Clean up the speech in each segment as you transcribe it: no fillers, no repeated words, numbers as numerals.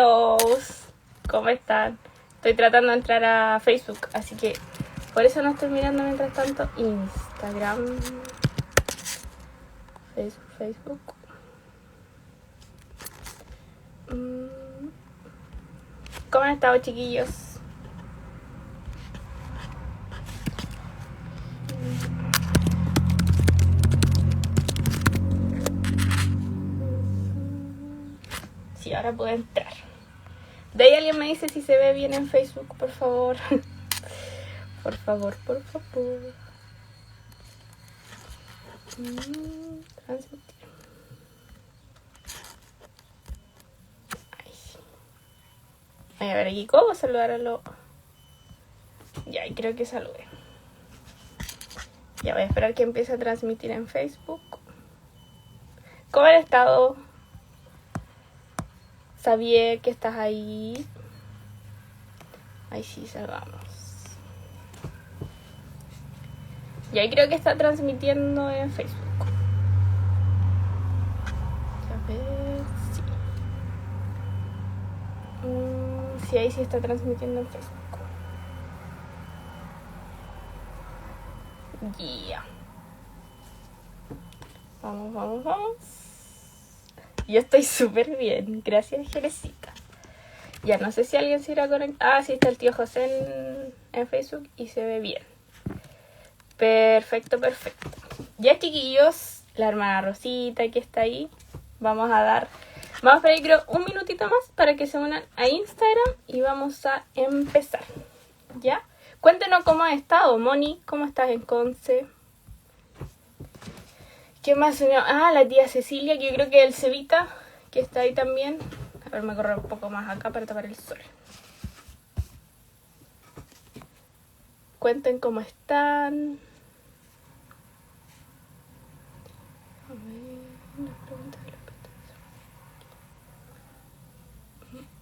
Hello, ¿cómo están? Estoy tratando de entrar a Facebook, así que por eso no estoy mirando mientras tanto Instagram, Facebook. ¿Cómo han estado, chiquillos? Sí, ahora puedo entrar. De ahí alguien me dice si se ve bien en Facebook, por favor. Por favor. Transmitir. Ay, sí. Voy a ver aquí cómo saludar a los... Ya, y creo que saludé. Ya voy a esperar que empiece a transmitir en Facebook. ¿Cómo han estado? Sabía que estás ahí. Ay, sí, salvamos. Y ahí creo que está transmitiendo en Facebook. A ver, sí. Sí, ahí sí está transmitiendo en Facebook. Yeah. Vamos. Yo estoy súper bien. Gracias, Jerecita. Ya no sé si alguien se irá a conectar. Ah, sí, está el tío José en Facebook y se ve bien. Perfecto. Ya, chiquillos, la hermana Rosita que está ahí. Vamos a esperar, creo, un minutito más para que se unan a Instagram y vamos a empezar. ¿Ya? Cuéntenos cómo has estado, Moni. ¿Cómo estás en Conce? ¿Qué más se unió? Ah, la tía Cecilia, que yo creo que el Cevita, que está ahí también. A ver, me corro un poco más acá para tapar el sol. Cuenten cómo están. A ver, las preguntas de la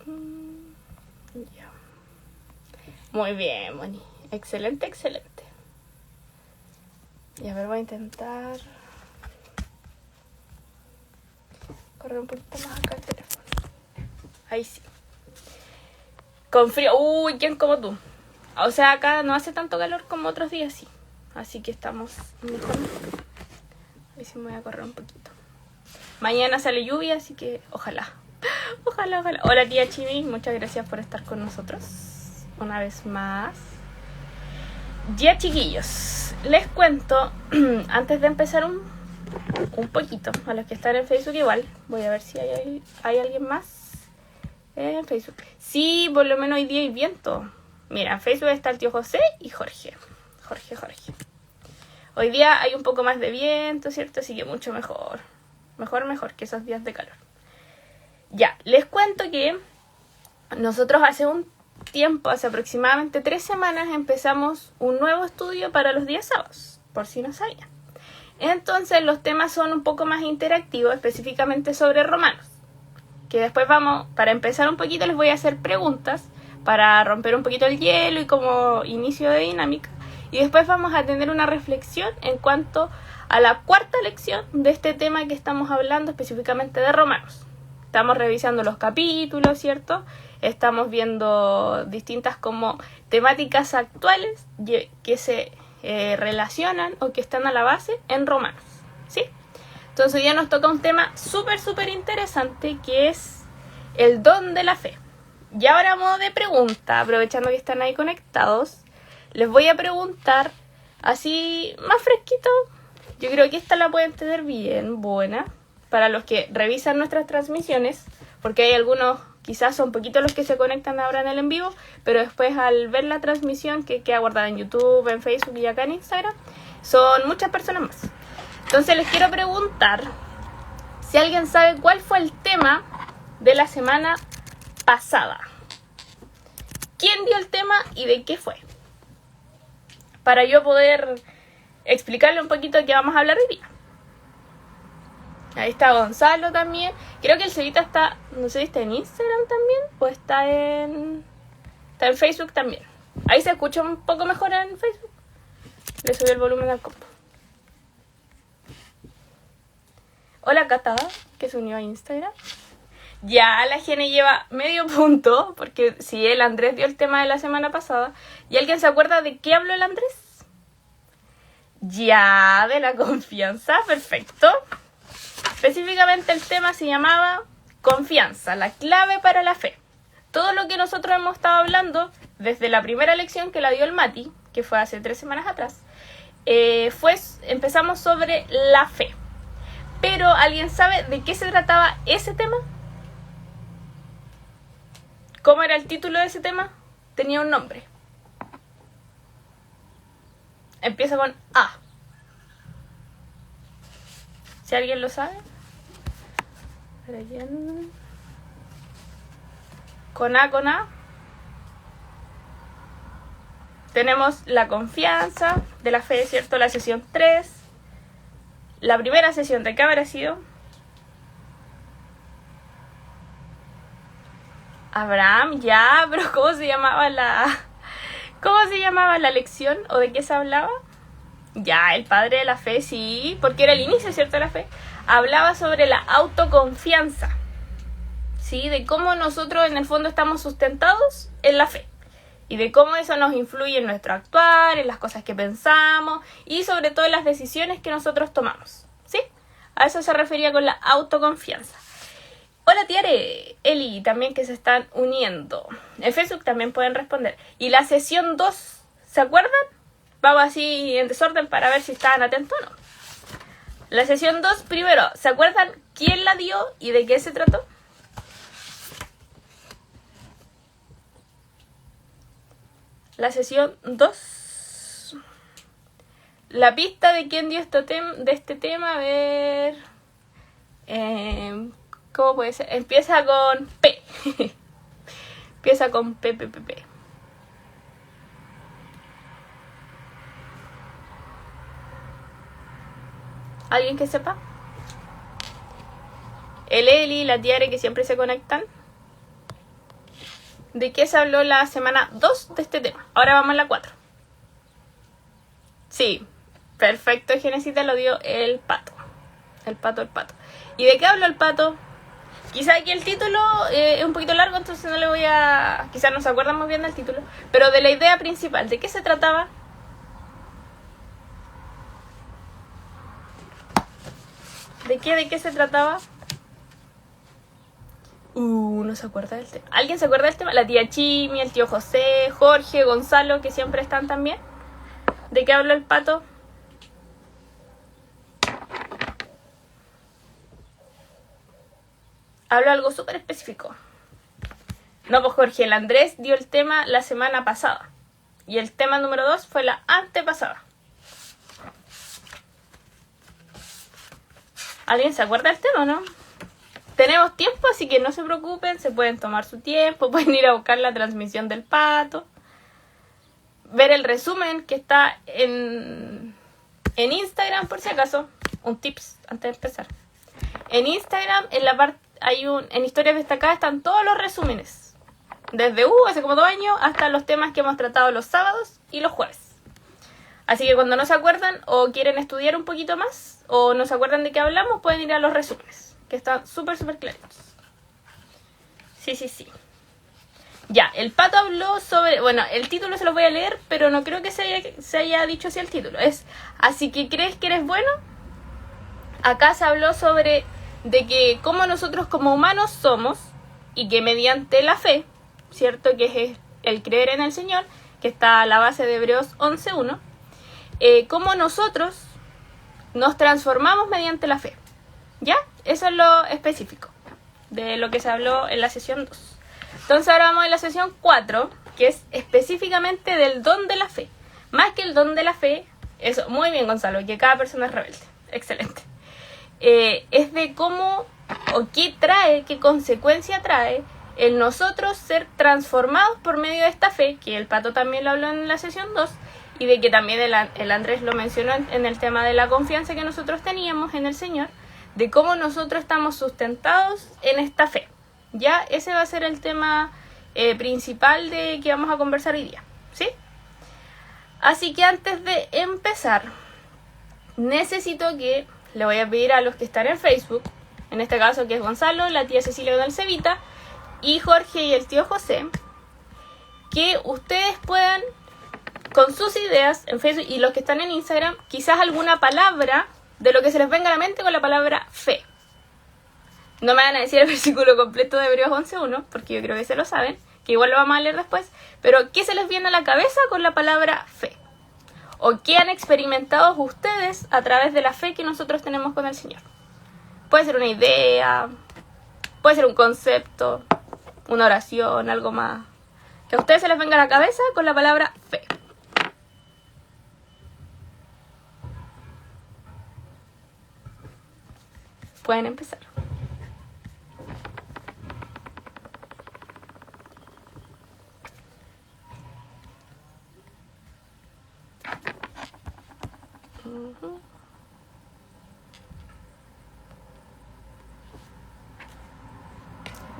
petición. Ya. Muy bien, Moni. Excelente. Y a ver, voy a intentar correr un poquito más acá el teléfono. Ahí sí. Con frío. Uy, ¿quién como tú? O sea, acá no hace tanto calor como otros días, sí. Así que estamos mejor. Ahí sí me voy a correr un poquito. Mañana sale lluvia, así que ojalá. Hola, tía Chimi. Muchas gracias por estar con nosotros una vez más. Ya, chiquillos, les cuento, antes de empezar un poquito, a los que están en Facebook igual, voy a ver si hay alguien más en Facebook. Sí, por lo menos hoy día hay viento. Mira, en Facebook está el tío José y Jorge. Hoy día hay un poco más de viento, ¿cierto? Así que mucho mejor. Mejor que esos días de calor. Ya, les cuento que nosotros hace aproximadamente 3 semanas, empezamos un nuevo estudio para los días sábados, por si no sabían. Entonces los temas son un poco más interactivos, específicamente sobre Romanos. Que después para empezar un poquito les voy a hacer preguntas para romper un poquito el hielo y como inicio de dinámica. Y después vamos a tener una reflexión en cuanto a la 4ª lección de este tema que estamos hablando, específicamente de Romanos. Estamos revisando los capítulos, ¿cierto? Estamos viendo distintas como temáticas actuales que se relacionan o que están a la base en Romanos, ¿sí? Entonces hoy ya nos toca un tema súper interesante, que es el don de la fe. Y ahora, a modo de pregunta, aprovechando que están ahí conectados, les voy a preguntar así más fresquito. Yo creo que esta la pueden tener bien buena para los que revisan nuestras transmisiones, porque hay algunos, quizás son poquitos los que se conectan ahora en el en vivo, pero después al ver la transmisión que queda guardada en YouTube, en Facebook y acá en Instagram, son muchas personas más. Entonces les quiero preguntar si alguien sabe cuál fue el tema de la semana pasada. ¿Quién dio el tema y de qué fue? Para yo poder explicarle un poquito de qué vamos a hablar hoy día. Ahí está Gonzalo también. Creo que el Cevita está, no sé si está en Instagram también o está en Facebook también. Ahí se escucha un poco mejor en Facebook. Le subí el volumen al compo. Hola Cata, que se unió a Instagram. Ya la Gene lleva medio punto, porque si el Andrés dio el tema de la semana pasada. ¿Y alguien se acuerda de qué habló el Andrés? Ya, de la confianza, perfecto. Específicamente el tema se llamaba confianza, la clave para la fe. Todo lo que nosotros hemos estado hablando desde la primera lección que la dio el Mati, que fue hace 3 semanas atrás, empezamos sobre la fe. Pero, ¿alguien sabe de qué se trataba ese tema? ¿Cómo era el título de ese tema? Tenía un nombre. Empieza con A. Si alguien lo sabe. Con A. Tenemos la confianza de la fe, ¿cierto? La sesión 3. La primera sesión, ¿de qué habrá sido? Abraham, ya, pero ¿cómo se llamaba la lección? ¿O de qué se hablaba? Ya, el padre de la fe, sí, porque era el inicio, ¿cierto?, de la fe. Hablaba sobre la autoconfianza, ¿sí? De cómo nosotros en el fondo estamos sustentados en la fe. Y de cómo eso nos influye en nuestro actuar, en las cosas que pensamos y sobre todo en las decisiones que nosotros tomamos, ¿sí? A eso se refería con la autoconfianza. Hola Tiare, Eli, también que se están uniendo. En Facebook también pueden responder. Y la sesión 2, ¿se acuerdan? Vamos así en desorden para ver si estaban atentos o no. La sesión 2, primero, ¿se acuerdan quién la dio y de qué se trató? La sesión 2. La pista de quién dio de este tema, a ver... ¿cómo puede ser? Empieza con P. Empieza con P. ¿Alguien que sepa? El Eli, la Tiare, que siempre se conectan. ¿De qué se habló la semana 2 de este tema? Ahora vamos a la 4. Sí, perfecto, Genesita lo dio el pato. El pato. ¿Y de qué habló el pato? Quizá aquí el título es un poquito largo, entonces no le voy a... Quizás no se acuerdan muy bien del título. Pero de la idea principal, ¿de qué se trataba? ¿De qué se trataba? No se acuerda del tema. ¿Alguien se acuerda del tema? La tía Chimi, el tío José, Jorge, Gonzalo, que siempre están también. ¿De qué habló el pato? Habló algo súper específico. No, pues Jorge, el Andrés dio el tema la semana pasada. Y el tema número 2 fue la antepasada. ¿Alguien se acuerda del tema o no? Tenemos tiempo, así que no se preocupen. Se pueden tomar su tiempo. Pueden ir a buscar la transmisión del pato. Ver el resumen que está en Instagram, por si acaso. Un tips antes de empezar. En Instagram, en la parte en historias destacadas están todos los resúmenes. Desde hace como 2 años hasta los temas que hemos tratado los sábados y los jueves. Así que cuando no se acuerdan o quieren estudiar un poquito más o no se acuerdan de qué hablamos, pueden ir a los resúmenes, que están súper claritos. Sí. Ya, el pato habló sobre... Bueno, el título se lo voy a leer, pero no creo que se haya dicho así el título. Es ¿así que crees que eres bueno? Acá se habló sobre de que como nosotros como humanos somos y que mediante la fe, ¿cierto? Que es el creer en el Señor, que está a la base de Hebreos 11.1, cómo nosotros nos transformamos mediante la fe. ¿Ya? Eso es lo específico de lo que se habló en la sesión 2. Entonces ahora vamos a la sesión 4, que es específicamente del don de la fe. Más que el don de la fe, eso, muy bien Gonzalo, que cada persona es rebelde. Excelente. Es de cómo o qué consecuencia trae el nosotros ser transformados por medio de esta fe, que el pato también lo habló en la sesión 2, y de que también el Andrés lo mencionó en el tema de la confianza que nosotros teníamos en el Señor, de cómo nosotros estamos sustentados en esta fe. Ya, ese va a ser el tema principal de que vamos a conversar hoy día, ¿sí? Así que antes de empezar, necesito que le voy a pedir a los que están en Facebook en este caso que es Gonzalo, la tía Cecilia con el Cevita, y Jorge y el tío José, que ustedes puedan, con sus ideas en Facebook y los que están en Instagram, quizás alguna palabra de lo que se les venga a la mente con la palabra fe. No me van a decir el versículo completo de Hebreos 11.1, porque yo creo que se lo saben, que igual lo vamos a leer después, pero ¿qué se les viene a la cabeza con la palabra fe? ¿O qué han experimentado ustedes a través de la fe que nosotros tenemos con el Señor? Puede ser una idea, puede ser un concepto, una oración, algo más. Que a ustedes se les venga a la cabeza con la palabra fe. Pueden empezar.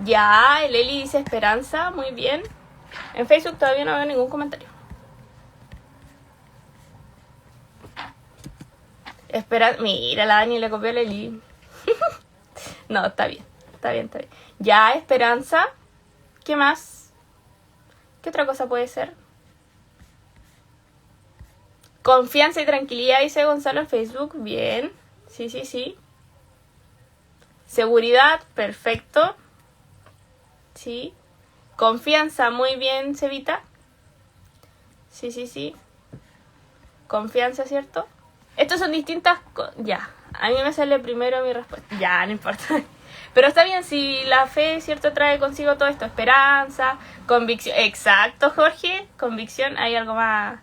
Ya, el Eli dice esperanza, muy bien. En Facebook todavía no veo ningún comentario. Espera, mira, la Dani le copió el Eli. No, está bien. Ya, esperanza. ¿Qué más? ¿Qué otra cosa puede ser? Confianza y tranquilidad, dice Gonzalo en Facebook. Bien. Sí. Seguridad, perfecto. Sí. Confianza, muy bien, Cevita. Sí. Confianza, ¿cierto? Estos son distintas... Ya. A mí me sale primero mi respuesta. Ya, no importa. Pero está bien, si la fe, ¿cierto? Trae consigo todo esto. Esperanza, convicción. Exacto, Jorge. Convicción, hay algo más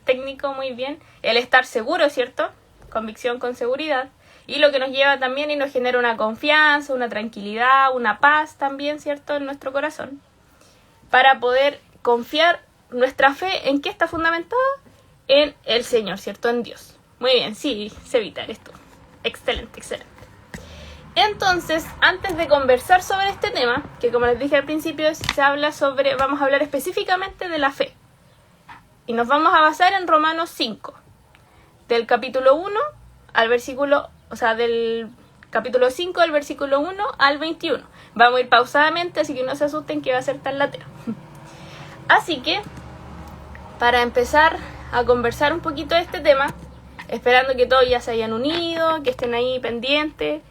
técnico, muy bien. El estar seguro, ¿cierto? Convicción con seguridad. Y lo que nos lleva también y nos genera una confianza, una tranquilidad, una paz también, ¿cierto? En nuestro corazón. Para poder confiar nuestra fe, ¿en qué está fundamentada? En el Señor, ¿cierto? En Dios. Muy bien, sí, Cevita, eres tú. Excelente. Entonces, antes de conversar sobre este tema, que como les dije al principio, vamos a hablar específicamente de la fe. Y nos vamos a basar en Romanos 5, del capítulo 1 al versículo, del capítulo 5 del versículo 1 al 21. Vamos a ir pausadamente, así que no se asusten que va a ser tan latero. Así que, para empezar a conversar un poquito de este tema, esperando que todos ya se hayan unido, que estén ahí pendientes.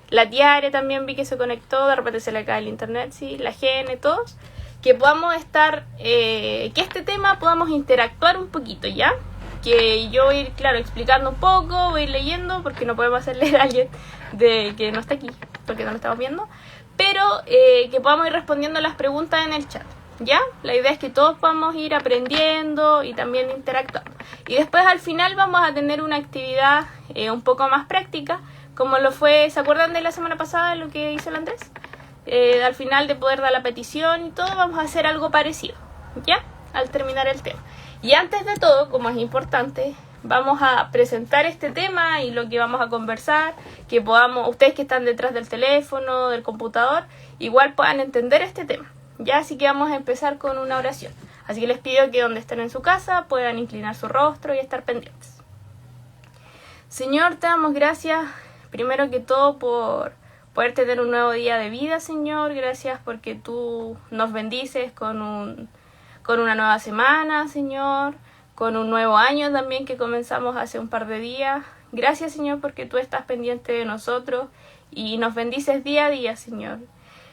La Tiare también vi que se conectó, de repente se le cae el internet, sí, la Gene, todos. Que podamos estar, que este tema podamos interactuar un poquito, ¿ya? Que yo voy a ir, claro, explicando un poco, voy a ir leyendo, porque no podemos hacer leer a alguien que no está aquí, porque no lo estamos viendo. Pero que podamos ir respondiendo las preguntas en el chat, ¿ya? La idea es que todos podamos ir aprendiendo y también interactuando. Y después al final vamos a tener una actividad un poco más práctica, como lo fue, ¿se acuerdan de la semana pasada lo que hizo el Andrés? Al final de poder dar la petición y todo, vamos a hacer algo parecido, ¿ya? Al terminar el tema. Y antes de todo, como es importante, vamos a presentar este tema y lo que vamos a conversar, que podamos, ustedes que están detrás del teléfono, del computador, igual puedan entender este tema, ¿ya? Así que vamos a empezar con una oración. Así que les pido que donde estén en su casa puedan inclinar su rostro y estar pendientes. Señor, te damos gracias, primero que todo, por poder tener un nuevo día de vida, Señor. Gracias porque tú nos bendices con una nueva semana, Señor, con un nuevo año también que comenzamos hace un par de días. Gracias, Señor, porque tú estás pendiente de nosotros y nos bendices día a día, Señor.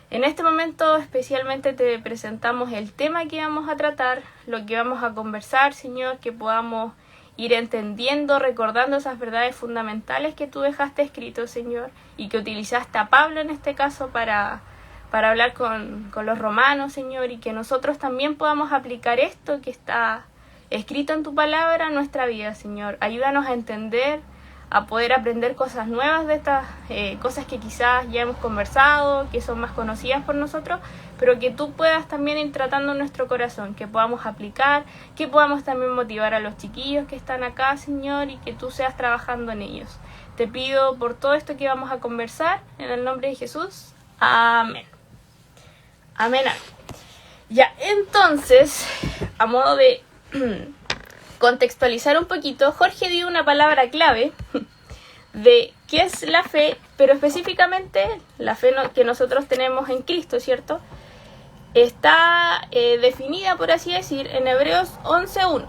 En este momento especialmente te presentamos el tema que vamos a tratar, lo que vamos a conversar, Señor, que podamos ir entendiendo, recordando esas verdades fundamentales que tú dejaste escrito, Señor, y que utilizaste a Pablo en este caso para hablar con los romanos, Señor, y que nosotros también podamos aplicar esto que está escrito en tu palabra a nuestra vida, Señor. Ayúdanos a entender, a poder aprender cosas nuevas de estas cosas que quizás ya hemos conversado, que son más conocidas por nosotros, pero que tú puedas también ir tratando en nuestro corazón, que podamos aplicar, que podamos también motivar a los chiquillos que están acá, Señor, y que tú seas trabajando en ellos. Te pido por todo esto que vamos a conversar, en el nombre de Jesús. Amén. Amén. Ya, entonces, a modo de contextualizar un poquito, Jorge dio una palabra clave de qué es la fe, pero específicamente la fe que nosotros tenemos en Cristo, ¿cierto? Está definida, por así decir, en Hebreos 11:1.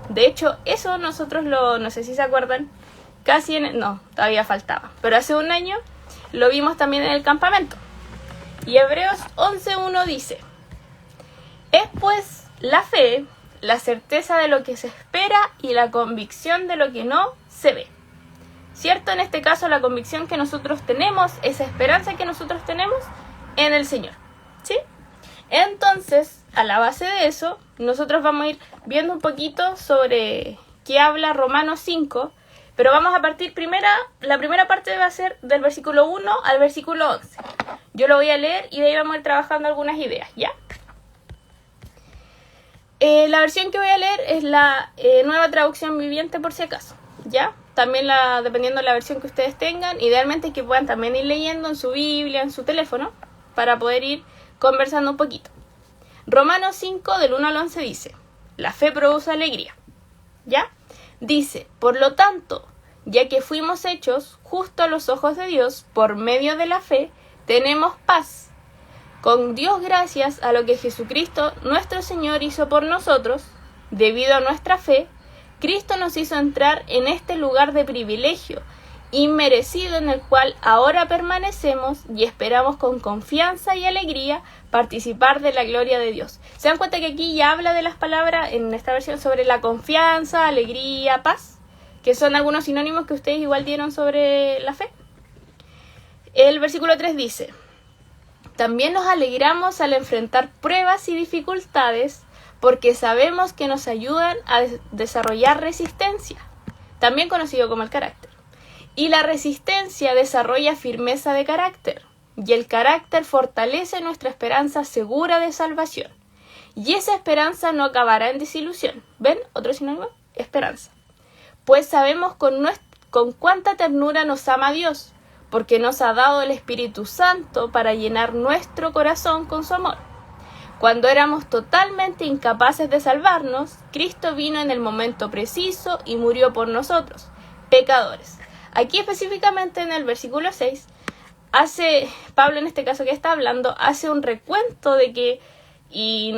De hecho, eso nosotros no sé si se acuerdan, no, todavía faltaba, pero hace un año lo vimos también en el campamento. Y Hebreos 11:1 dice: es pues la fe, la certeza de lo que se espera y la convicción de lo que no se ve. ¿Cierto? En este caso, la convicción que nosotros tenemos, esa esperanza que nosotros tenemos en el Señor, ¿sí? Entonces, a la base de eso, nosotros vamos a ir viendo un poquito sobre qué habla Romanos 5, pero vamos a partir la primera parte va a ser del versículo 1 al versículo 11. Yo lo voy a leer y de ahí vamos a ir trabajando algunas ideas, ¿ya? La versión que voy a leer es la Nueva Traducción Viviente, por si acaso, ¿ya? También dependiendo de la versión que ustedes tengan, idealmente que puedan también ir leyendo en su Biblia, en su teléfono, para poder ir conversando un poquito. Romanos 5, del 1 al 11 dice: la fe produce alegría, ¿ya? Dice: por lo tanto, ya que fuimos hechos justo a los ojos de Dios por medio de la fe, tenemos paz con Dios gracias a lo que Jesucristo, nuestro Señor, hizo por nosotros. Debido a nuestra fe, Cristo nos hizo entrar en este lugar de privilegio inmerecido en el cual ahora permanecemos y esperamos con confianza y alegría participar de la gloria de Dios. ¿Se dan cuenta que aquí ya habla de las palabras en esta versión sobre la confianza, alegría, paz? Que son algunos sinónimos que ustedes igual dieron sobre la fe. El versículo 3 dice: también nos alegramos al enfrentar pruebas y dificultades porque sabemos que nos ayudan a desarrollar resistencia, también conocido como el carácter. Y la resistencia desarrolla firmeza de carácter, y el carácter fortalece nuestra esperanza segura de salvación. Y esa esperanza no acabará en desilusión. ¿Ven? Otro sinónimo: esperanza. Pues sabemos con cuánta ternura nos ama Dios, porque nos ha dado el Espíritu Santo para llenar nuestro corazón con su amor. Cuando éramos totalmente incapaces de salvarnos, Cristo vino en el momento preciso y murió por nosotros, pecadores. Aquí específicamente en el versículo 6, Pablo en este caso que está hablando, hace un recuento de que, y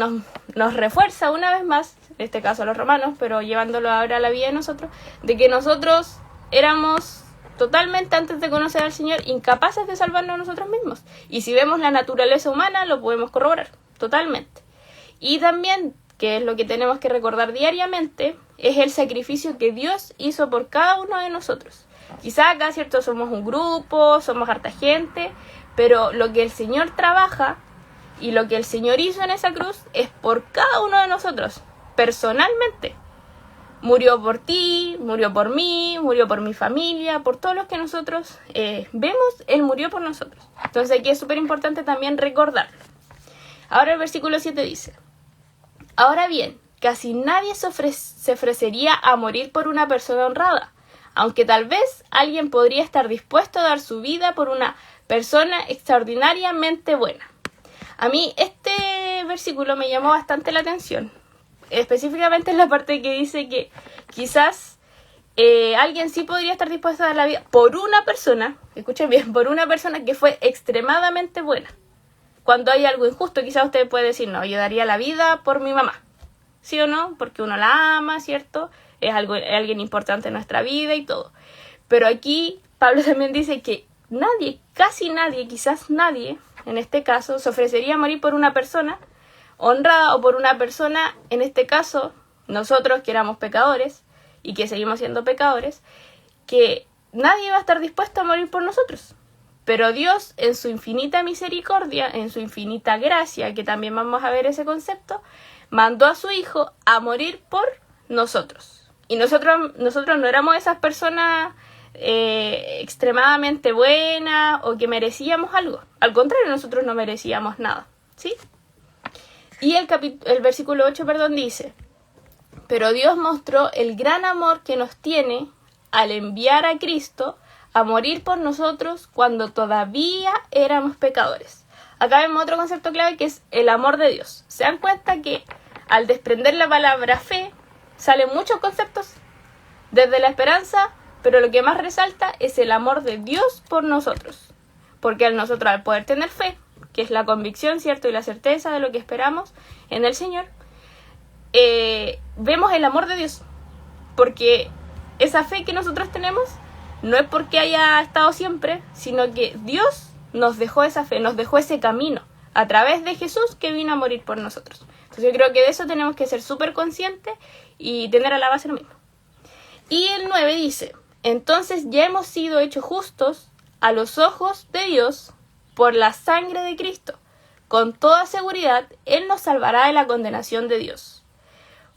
nos refuerza una vez más, en este caso a los romanos, pero llevándolo ahora a la vida de nosotros, de que nosotros éramos totalmente, antes de conocer al Señor, incapaces de salvarnos nosotros mismos. Y si vemos la naturaleza humana, lo podemos corroborar totalmente. Y también, que es lo que tenemos que recordar diariamente, es el sacrificio que Dios hizo por cada uno de nosotros. Quizá acá, ¿cierto?, somos un grupo, somos harta gente, pero lo que el Señor trabaja y lo que el Señor hizo en esa cruz es por cada uno de nosotros, personalmente. Murió por ti, murió por mí, murió por mi familia, por todos los que nosotros vemos, Él murió por nosotros. Entonces aquí es súper importante también recordarlo. Ahora el versículo 7 dice: ahora bien, casi nadie se ofrecería a morir por una persona honrada, aunque tal vez alguien podría estar dispuesto a dar su vida por una persona extraordinariamente buena. A mí este versículo me llamó bastante la atención, específicamente en la parte que dice que quizás alguien sí podría estar dispuesto a dar la vida por una persona, escuchen bien, por una persona que fue extremadamente buena. Cuando hay algo injusto, quizás usted puede decir: no, yo daría la vida por mi mamá, ¿sí o no? Porque uno la ama, ¿cierto? Es alguien importante en nuestra vida y todo. Pero aquí Pablo también dice que nadie, casi nadie, quizás nadie, en este caso, se ofrecería a morir por una persona honrada o por una persona, en este caso, nosotros que éramos pecadores y que seguimos siendo pecadores, que nadie va a estar dispuesto a morir por nosotros. Pero Dios, en su infinita misericordia, en su infinita gracia, que también vamos a ver ese concepto, mandó a su Hijo a morir por nosotros. Y nosotros no éramos esas personas extremadamente buenas o que merecíamos algo. Al contrario, nosotros no merecíamos nada, ¿sí? Y el versículo 8, dice: pero Dios mostró el gran amor que nos tiene al enviar a Cristo a morir por nosotros cuando todavía éramos pecadores. Acá vemos otro concepto clave que es el amor de Dios. ¿Se dan cuenta que al desprender la palabra fe salen muchos conceptos? Desde la esperanza, pero lo que más resalta es el amor de Dios por nosotros. Porque al poder tener fe, que es la convicción, ¿cierto? Y la certeza de lo que esperamos en el Señor, vemos el amor de Dios. Porque esa fe que nosotros tenemos no es porque haya estado siempre, sino que Dios nos dejó esa fe, nos dejó ese camino a través de Jesús que vino a morir por nosotros. Entonces yo creo que de eso tenemos que ser súper conscientes y tener a la base lo mismo. Y el 9 dice: entonces ya hemos sido hechos justos a los ojos de Dios por la sangre de Cristo. Con toda seguridad, Él nos salvará de la condenación de Dios.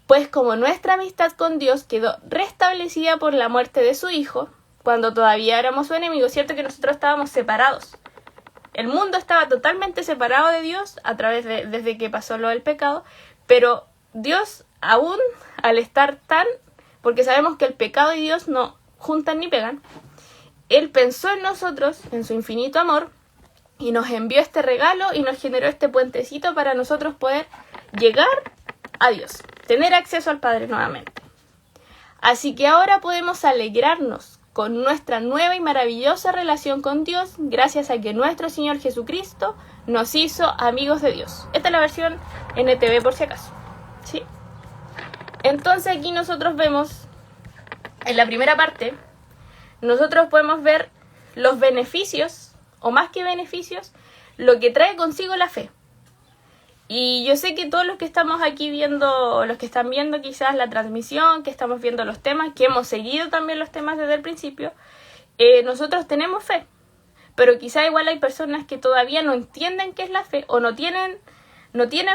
Pues como nuestra amistad con Dios quedó restablecida por la muerte de su Hijo, cuando todavía éramos su enemigo, cierto que nosotros estábamos separados. El mundo estaba totalmente separado de Dios desde que pasó lo del pecado, pero Dios aún al estar porque sabemos que el pecado y Dios no juntan ni pegan, Él pensó en nosotros, en su infinito amor, y nos envió este regalo y nos generó este puentecito para nosotros poder llegar a Dios, tener acceso al Padre nuevamente. Así que ahora podemos alegrarnos con nuestra nueva y maravillosa relación con Dios, gracias a que nuestro Señor Jesucristo nos hizo amigos de Dios. Esta es la versión NTV por si acaso, ¿sí? Entonces aquí nosotros vemos, en la primera parte, nosotros podemos ver los beneficios, o más que beneficios, lo que trae consigo la fe. Y yo sé que todos los que estamos aquí viendo, los que están viendo quizás la transmisión, que estamos viendo los temas, que hemos seguido también los temas desde el principio, nosotros tenemos fe. Pero quizás igual hay personas que todavía no entienden qué es la fe o no tienen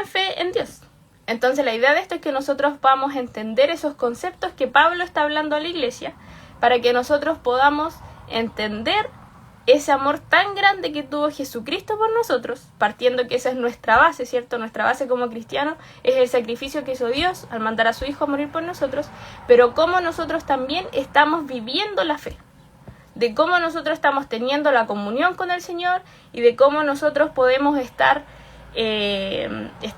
fe en Dios. Entonces la idea de esto es que nosotros vamos a entender esos conceptos que Pablo está hablando a la iglesia, para que nosotros podamos entender ese amor tan grande que tuvo Jesucristo por nosotros, partiendo que esa es nuestra base, ¿cierto? Nuestra base como cristianos es el sacrificio que hizo Dios al mandar a su Hijo a morir por nosotros, pero cómo nosotros también estamos viviendo la fe, de cómo nosotros estamos teniendo la comunión con el Señor y de cómo nosotros podemos estar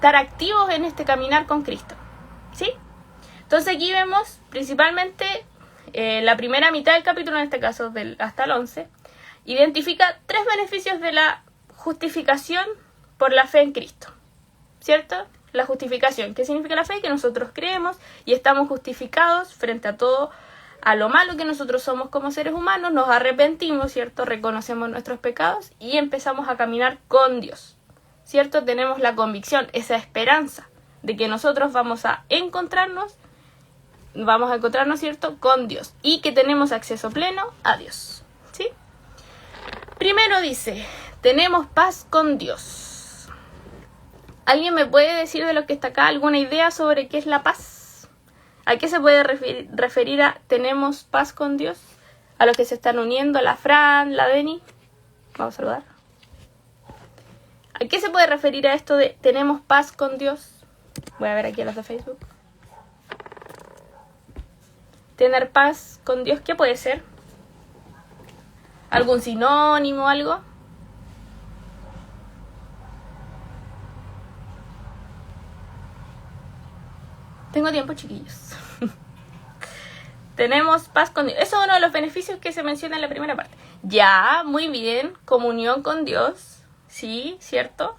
activos en este caminar con Cristo, ¿sí? Entonces aquí vemos principalmente la primera mitad del capítulo, en este caso hasta el 11, identifica 3 beneficios de la justificación por la fe en Cristo, ¿cierto? La justificación, ¿qué significa la fe? Que nosotros creemos y estamos justificados frente a todo, a lo malo que nosotros somos como seres humanos, nos arrepentimos, ¿cierto? Reconocemos nuestros pecados y empezamos a caminar con Dios, ¿cierto? Tenemos la convicción, esa esperanza de que nosotros vamos a encontrarnos, ¿cierto? Con Dios y que tenemos acceso pleno a Dios, ¿sí? Primero dice, tenemos paz con Dios. ¿Alguien me puede decir de lo que está acá alguna idea sobre qué es la paz? ¿A qué se puede referir a tenemos paz con Dios? A los que se están uniendo, la Fran, la Deni. Vamos a saludar. ¿A qué se puede referir a esto de tenemos paz con Dios? Voy a ver aquí a los de Facebook. Tener paz con Dios, ¿qué puede ser? ¿Algún sinónimo, algo? Tengo tiempo, chiquillos. Tenemos paz con Dios. Eso es uno de los beneficios que se menciona en la primera parte. Ya, muy bien. Comunión con Dios. Sí, ¿cierto?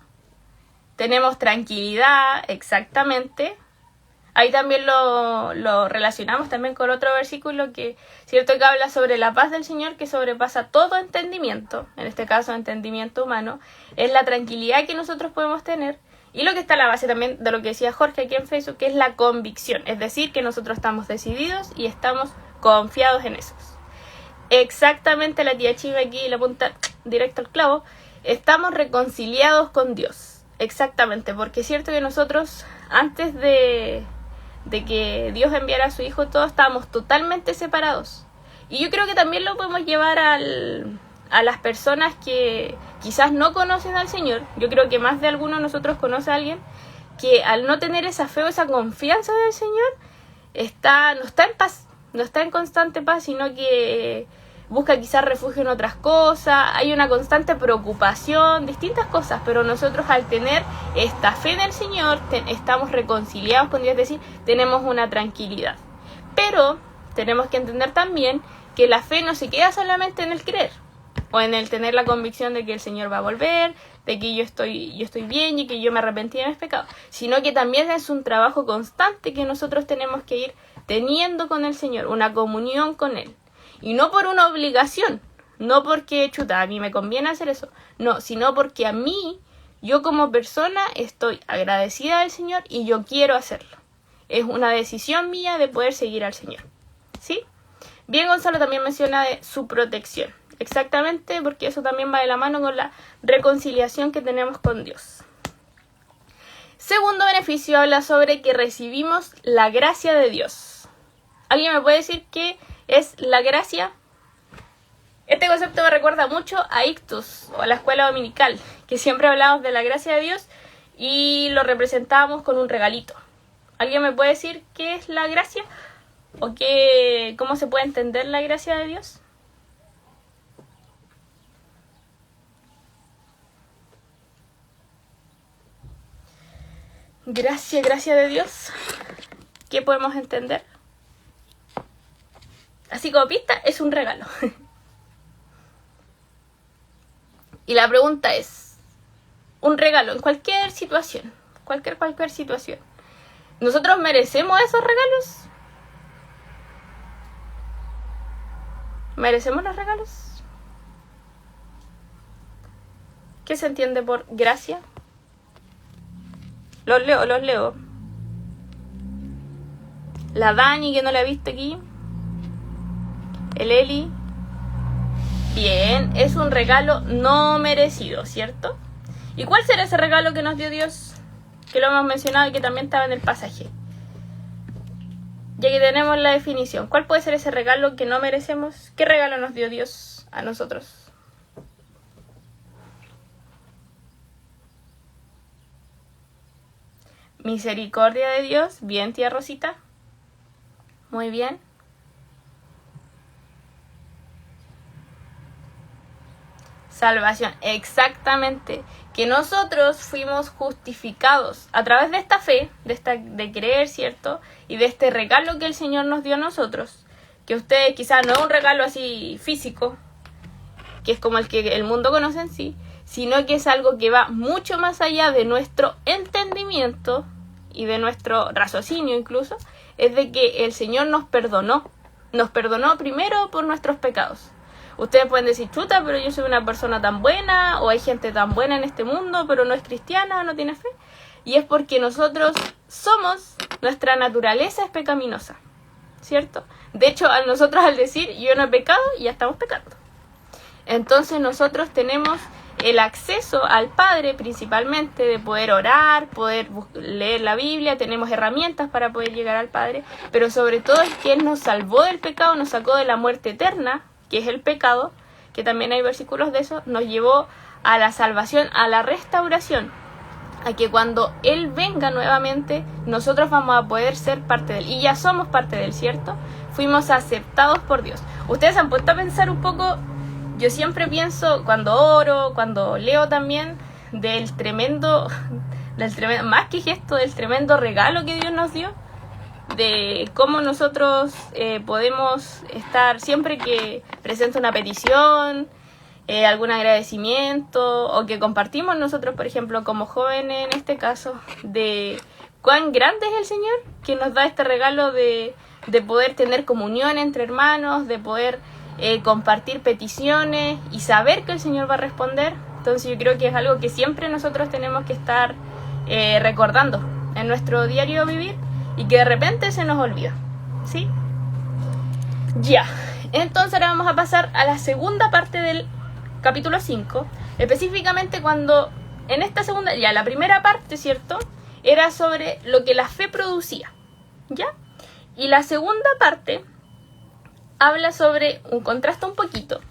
Tenemos tranquilidad, exactamente. Ahí también lo relacionamos también con otro versículo que, cierto, que habla sobre la paz del Señor que sobrepasa todo entendimiento, en este caso entendimiento humano, es la tranquilidad que nosotros podemos tener y lo que está a la base también de lo que decía Jorge aquí en Facebook, que es la convicción, es decir, que nosotros estamos decididos y estamos confiados en eso. Exactamente, la tía Chiva aquí le apunta directo al clavo, estamos reconciliados con Dios, exactamente, porque es cierto que nosotros antes de que Dios enviara a su Hijo, todos estábamos totalmente separados. Y yo creo que también lo podemos llevar a las personas que quizás no conocen al Señor. Yo creo que más de alguno de nosotros conoce a alguien que al no tener esa fe o esa confianza del Señor, no está en paz, no está en constante paz, sino que busca quizás refugio en otras cosas, hay una constante preocupación, distintas cosas, pero nosotros al tener esta fe en el Señor, estamos reconciliados con Dios, es decir, tenemos una tranquilidad. Pero tenemos que entender también que la fe no se queda solamente en el creer o en el tener la convicción de que el Señor va a volver, de que yo estoy bien y que yo me arrepentí de mis pecados, sino que también es un trabajo constante que nosotros tenemos que ir teniendo con el Señor, una comunión con Él. Y no por una obligación, no porque, chuta, a mí me conviene hacer eso, no, sino porque a mí, yo como persona, estoy agradecida del Señor y yo quiero hacerlo. Es una decisión mía de poder seguir al Señor, ¿sí? Bien, Gonzalo también menciona de su protección. Exactamente, porque eso también va de la mano con la reconciliación que tenemos con Dios. Segundo beneficio habla sobre que recibimos la gracia de Dios. ¿Alguien me puede decir qué es la gracia? Este concepto me recuerda mucho a Ictus o a la escuela dominical, que siempre hablamos de la gracia de Dios y lo representábamos con un regalito. ¿Alguien me puede decir qué es la gracia? ¿O cómo se puede entender la gracia de Dios? Gracia de Dios. ¿Qué podemos entender? Así como pista, es un regalo. Y la pregunta es, un regalo en cualquier situación, cualquier situación. ¿Nosotros merecemos esos regalos? ¿Merecemos los regalos? ¿Qué se entiende por gracia? Los leo. La Dani, que no la he visto aquí. El Eli. Bien, es un regalo no merecido, ¿cierto? ¿Y cuál será ese regalo que nos dio Dios? Que lo hemos mencionado y que también estaba en el pasaje. Ya que tenemos la definición, ¿cuál puede ser ese regalo que no merecemos? ¿Qué regalo nos dio Dios a nosotros? Misericordia de Dios. Bien, tía Rosita. Muy bien. Salvación, exactamente. Que nosotros fuimos justificados a través de esta fe, de creer, ¿cierto? Y de este regalo que el Señor nos dio a nosotros. Que ustedes quizás no es un regalo así físico, que es como el que el mundo conoce en sí, sino que es algo que va mucho más allá de nuestro entendimiento y de nuestro raciocinio incluso, es de que el Señor nos perdonó primero por nuestros pecados. Ustedes pueden decir, chuta, pero yo soy una persona tan buena, o hay gente tan buena en este mundo, pero no es cristiana, no tiene fe. Y es porque nosotros nuestra naturaleza es pecaminosa, ¿cierto? De hecho, nosotros al decir, yo no he pecado, ya estamos pecando. Entonces nosotros tenemos el acceso al Padre principalmente, de poder orar, poder leer la Biblia, tenemos herramientas para poder llegar al Padre, pero sobre todo es que Él nos salvó del pecado, nos sacó de la muerte eterna, que es el pecado, que también hay versículos de eso, nos llevó a la salvación, a la restauración, a que cuando Él venga nuevamente, nosotros vamos a poder ser parte de Él, y ya somos parte de Él, ¿cierto? Fuimos aceptados por Dios. Ustedes han puesto a pensar un poco. Yo siempre pienso, cuando oro, cuando leo también, del tremendo, más que gesto, del tremendo regalo que Dios nos dio, de cómo nosotros podemos estar, siempre que presenta una petición, algún agradecimiento, o que compartimos nosotros, por ejemplo, como jóvenes en este caso, de cuán grande es el Señor, que nos da este regalo de poder tener comunión entre hermanos, de poder compartir peticiones y saber que el Señor va a responder. Entonces yo creo que es algo que siempre nosotros tenemos que estar recordando en nuestro diario vivir y que de repente se nos olvida, ¿sí? Ya, entonces ahora vamos a pasar a la segunda parte del capítulo 5, específicamente cuando en esta segunda, ya la primera parte, ¿cierto? Era sobre lo que la fe producía, ¿ya? Y la segunda parte habla sobre un contraste un poquito,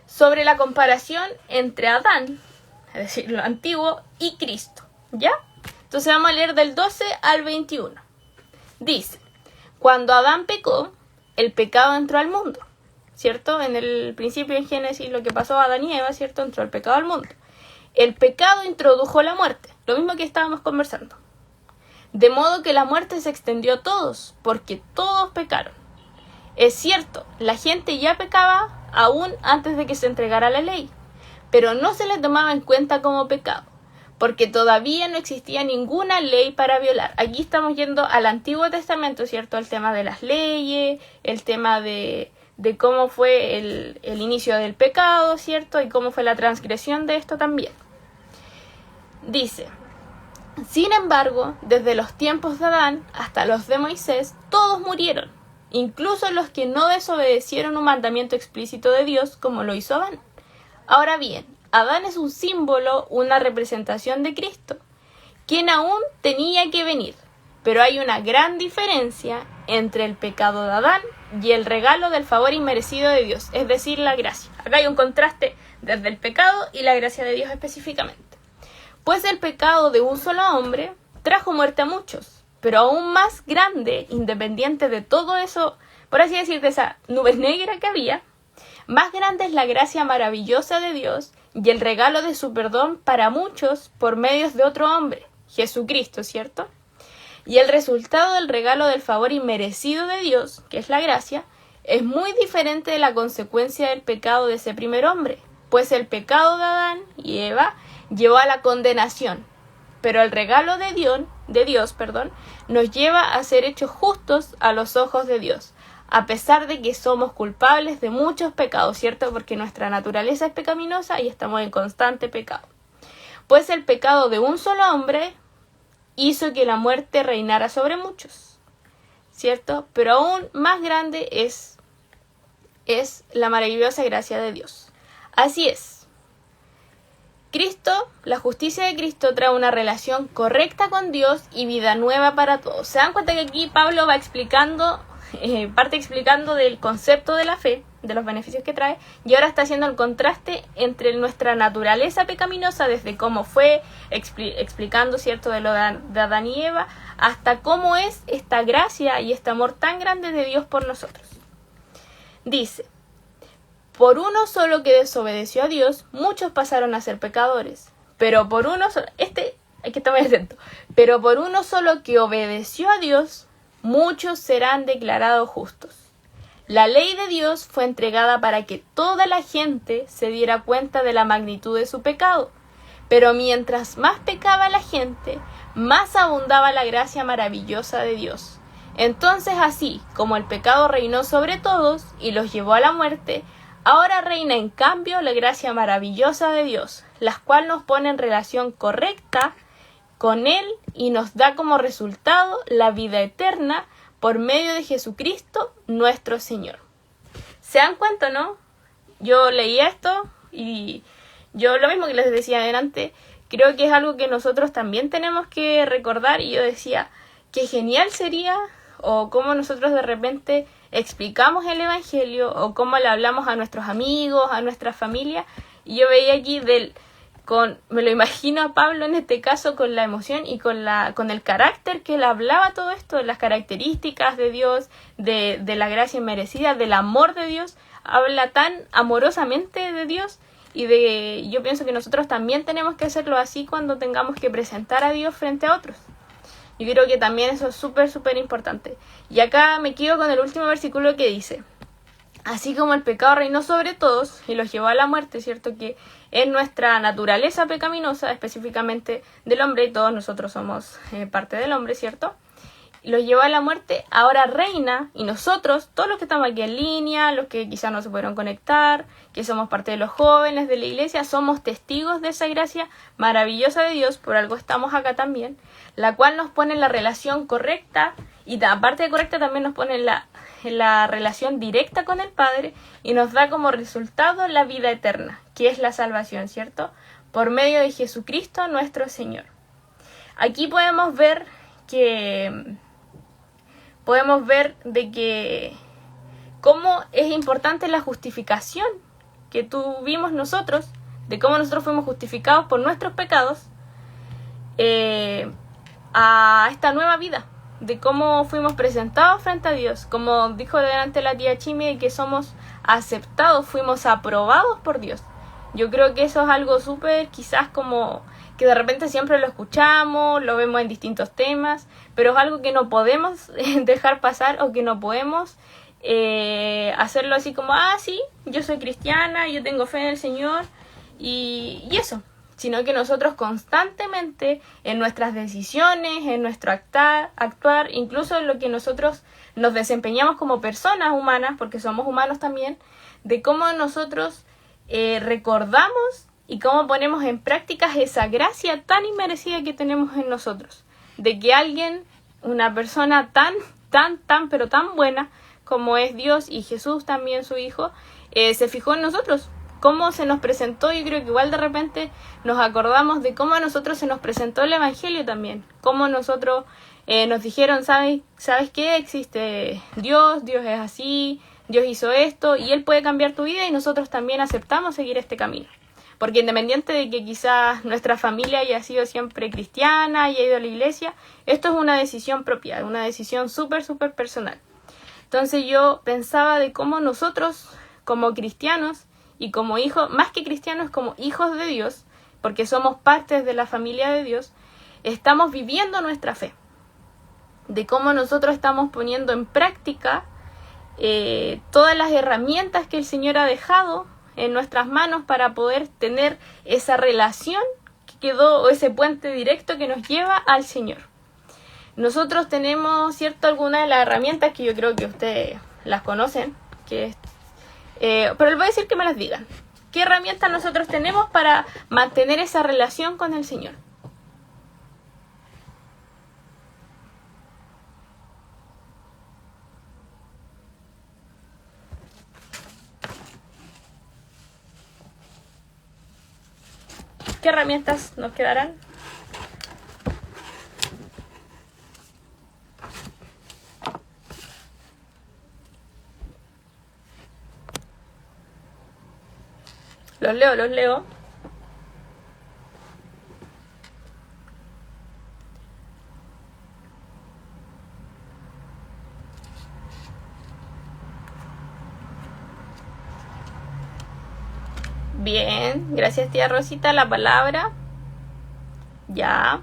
sobre la comparación entre Adán, es decir, lo antiguo, y Cristo, ¿ya? Entonces vamos a leer del 12 al 21. Dice, cuando Adán pecó, el pecado entró al mundo, ¿cierto? En el principio, en Génesis, lo que pasó a Adán y Eva, ¿cierto? Entró el pecado al mundo. El pecado introdujo la muerte, lo mismo que estábamos conversando. De modo que la muerte se extendió a todos, porque todos pecaron. Es cierto, la gente ya pecaba aún antes de que se entregara la ley, pero no se le tomaba en cuenta como pecado, porque todavía no existía ninguna ley para violar. Aquí estamos yendo al Antiguo Testamento, ¿cierto? El tema de las leyes, el tema de cómo fue el inicio del pecado, ¿cierto? Y cómo fue la transgresión de esto también. Dice: sin embargo, desde los tiempos de Adán hasta los de Moisés, todos murieron, incluso los que no desobedecieron un mandamiento explícito de Dios como lo hizo Adán. Ahora bien, Adán es un símbolo, una representación de Cristo, quien aún tenía que venir, pero hay una gran diferencia entre el pecado de Adán y el regalo del favor inmerecido de Dios, es decir, la gracia. Acá hay un contraste desde el pecado y la gracia de Dios específicamente. Pues el pecado de un solo hombre trajo muerte a muchos, pero aún más grande, independiente de todo eso, por así decir, de esa nube negra que había, más grande es la gracia maravillosa de Dios y el regalo de su perdón para muchos por medios de otro hombre, Jesucristo, ¿cierto? Y el resultado del regalo del favor inmerecido de Dios, que es la gracia, es muy diferente de la consecuencia del pecado de ese primer hombre, pues el pecado de Adán y Eva llevó a la condenación, pero el regalo de Dios, nos lleva a ser hechos justos a los ojos de Dios, a pesar de que somos culpables de muchos pecados, ¿cierto? Porque nuestra naturaleza es pecaminosa y estamos en constante pecado. Pues el pecado de un solo hombre hizo que la muerte reinara sobre muchos, ¿cierto? Pero aún más grande es la maravillosa gracia de Dios. Así es. Cristo, la justicia de Cristo trae una relación correcta con Dios y vida nueva para todos. ¿Se dan cuenta que aquí Pablo va explicando, parte explicando del concepto de la fe, de los beneficios que trae, y ahora está haciendo el contraste entre nuestra naturaleza pecaminosa, desde cómo fue, explicando, ¿cierto?, de lo de Adán y Eva, hasta cómo es esta gracia y este amor tan grande de Dios por nosotros. Dice: por uno solo que desobedeció a Dios, muchos pasaron a ser pecadores. Pero por uno solo, hay que estar muy atento. Pero por uno solo que obedeció a Dios, muchos serán declarados justos. La ley de Dios fue entregada para que toda la gente se diera cuenta de la magnitud de su pecado. Pero mientras más pecaba la gente, más abundaba la gracia maravillosa de Dios. Entonces, así como el pecado reinó sobre todos y los llevó a la muerte, ahora reina en cambio la gracia maravillosa de Dios, la cual nos pone en relación correcta con Él y nos da como resultado la vida eterna por medio de Jesucristo nuestro Señor. ¿Se dan cuenta, no? Yo leí esto y yo lo mismo que les decía adelante, creo que es algo que nosotros también tenemos que recordar, y yo decía, qué genial sería, o cómo nosotros de repente explicamos el Evangelio, o cómo le hablamos a nuestros amigos, a nuestra familia, y yo veía aquí me lo imagino a Pablo en este caso con la emoción y con el carácter que él hablaba todo esto, las características de Dios, de la gracia inmerecida, del amor de Dios, habla tan amorosamente de Dios, y yo pienso que nosotros también tenemos que hacerlo así cuando tengamos que presentar a Dios frente a otros. Yo creo que también eso es súper, súper importante. Y acá me quedo con el último versículo que dice: así como el pecado reinó sobre todos y los llevó a la muerte, ¿cierto? Que es nuestra naturaleza pecaminosa, específicamente del hombre, y todos nosotros somos parte del hombre, ¿cierto? Los llevó a la muerte, ahora reina, y nosotros, todos los que estamos aquí en línea, los que quizás no se pudieron conectar, que somos parte de los jóvenes de la iglesia, somos testigos de esa gracia maravillosa de Dios, por algo estamos acá también, la cual nos pone en la relación correcta, y aparte de correcta también nos pone en la relación directa con el Padre, y nos da como resultado la vida eterna, que es la salvación, ¿cierto? Por medio de Jesucristo nuestro Señor. Aquí podemos ver de que cómo es importante la justificación que tuvimos nosotros, de cómo nosotros fuimos justificados por nuestros pecados a esta nueva vida, de cómo fuimos presentados frente a Dios, como dijo delante la tía Chimi, de que somos aceptados, fuimos aprobados por Dios. Yo creo que eso es algo súper, quizás como que de repente siempre lo escuchamos, lo vemos en distintos temas, pero es algo que no podemos dejar pasar, o que no podemos hacerlo así como, sí, yo soy cristiana, yo tengo fe en el Señor y eso, sino que nosotros constantemente en nuestras decisiones, en nuestro actuar, incluso en lo que nosotros nos desempeñamos como personas humanas, porque somos humanos también, de cómo nosotros recordamos y cómo ponemos en práctica esa gracia tan inmerecida que tenemos en nosotros, de que alguien, una persona pero tan buena como es Dios y Jesús también su Hijo, se fijó en nosotros, cómo se nos presentó. Yo creo que igual de repente nos acordamos de cómo a nosotros se nos presentó el Evangelio también, cómo nosotros nos dijeron, ¿sabes qué? Existe Dios es así, Dios hizo esto y Él puede cambiar tu vida, y nosotros también aceptamos seguir este camino. Porque independiente de que quizás nuestra familia haya sido siempre cristiana y haya ido a la iglesia, esto es una decisión propia, una decisión súper personal. Entonces yo pensaba de cómo nosotros como cristianos y como hijos, más que cristianos, como hijos de Dios, porque somos partes de la familia de Dios, estamos viviendo nuestra fe. De cómo nosotros estamos poniendo en práctica todas las herramientas que el Señor ha dejado en nuestras manos para poder tener esa relación que quedó, o ese puente directo que nos lleva al Señor. Nosotros tenemos, ¿cierto?, algunas de las herramientas que yo creo que ustedes las conocen, pero les voy a decir que me las digan. ¿Qué herramientas nosotros tenemos para mantener esa relación con el Señor? ¿Qué herramientas nos quedarán? Los leo. Bien, gracias tía Rosita. La palabra. Ya.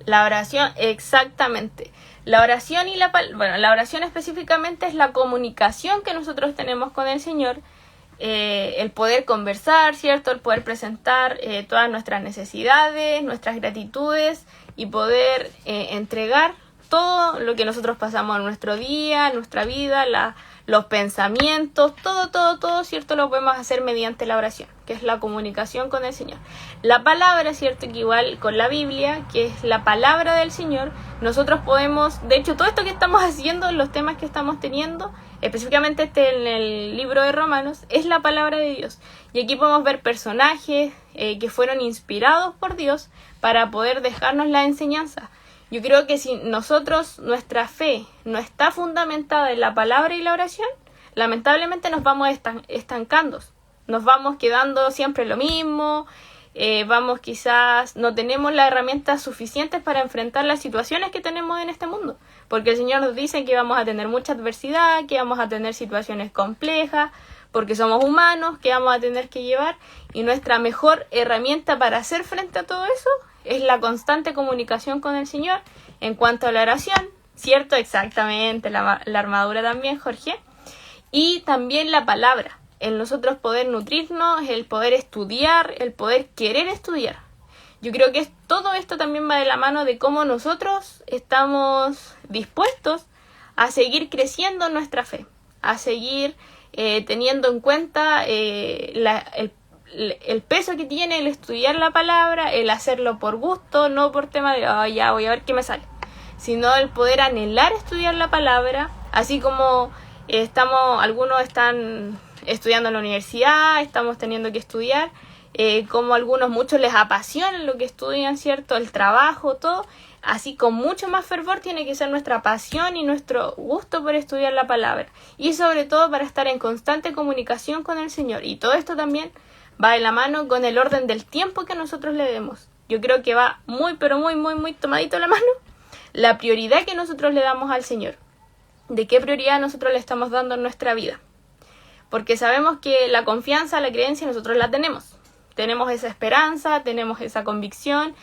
La oración, exactamente. La oración y la oración específicamente es la comunicación que nosotros tenemos con el Señor. El poder conversar, ¿cierto? El poder presentar todas nuestras necesidades, nuestras gratitudes y poder entregar todo lo que nosotros pasamos en nuestro día, en nuestra vida, los pensamientos, todo, ¿cierto? Lo podemos hacer mediante la oración, que es la comunicación con el Señor. La palabra, ¿cierto? Que igual con la Biblia, que es la palabra del Señor, nosotros podemos, de hecho, todo esto que estamos haciendo, los temas que estamos teniendo, específicamente en el libro de Romanos, es la palabra de Dios. Y aquí podemos ver personajes que fueron inspirados por Dios para poder dejarnos la enseñanza. Yo creo que si nuestra fe no está fundamentada en la palabra y la oración, lamentablemente nos vamos estancando. Nos vamos quedando siempre lo mismo, quizás no tenemos las herramientas suficientes para enfrentar las situaciones que tenemos en este mundo. Porque el Señor nos dice que vamos a tener mucha adversidad, que vamos a tener situaciones complejas, porque somos humanos, que vamos a tener que llevar. Y nuestra mejor herramienta para hacer frente a todo eso es la constante comunicación con el Señor. En cuanto a la oración, ¿cierto? Exactamente, la armadura también, Jorge. Y también la palabra, el nosotros poder nutrirnos, el poder estudiar, el poder querer estudiar. Yo creo que todo esto también va de la mano de cómo nosotros estamos dispuestos a seguir creciendo en nuestra fe, a seguir teniendo en cuenta el peso que tiene el estudiar la palabra, el hacerlo por gusto, no por tema de, ya voy a ver qué me sale, sino el poder anhelar estudiar la palabra, así como algunos están estudiando en la universidad, estamos teniendo que estudiar, como muchos les apasiona lo que estudian, ¿cierto? El trabajo, todo, así con mucho más fervor tiene que ser nuestra pasión y nuestro gusto por estudiar la palabra, y sobre todo para estar en constante comunicación con el Señor. Y todo esto también va de la mano con el orden del tiempo que nosotros le demos. Yo creo que va muy tomadito la mano la prioridad que nosotros le damos al Señor. ¿De qué prioridad nosotros le estamos dando en nuestra vida? Porque sabemos que la confianza, la creencia nosotros la tenemos. Tenemos esa esperanza, tenemos esa convicción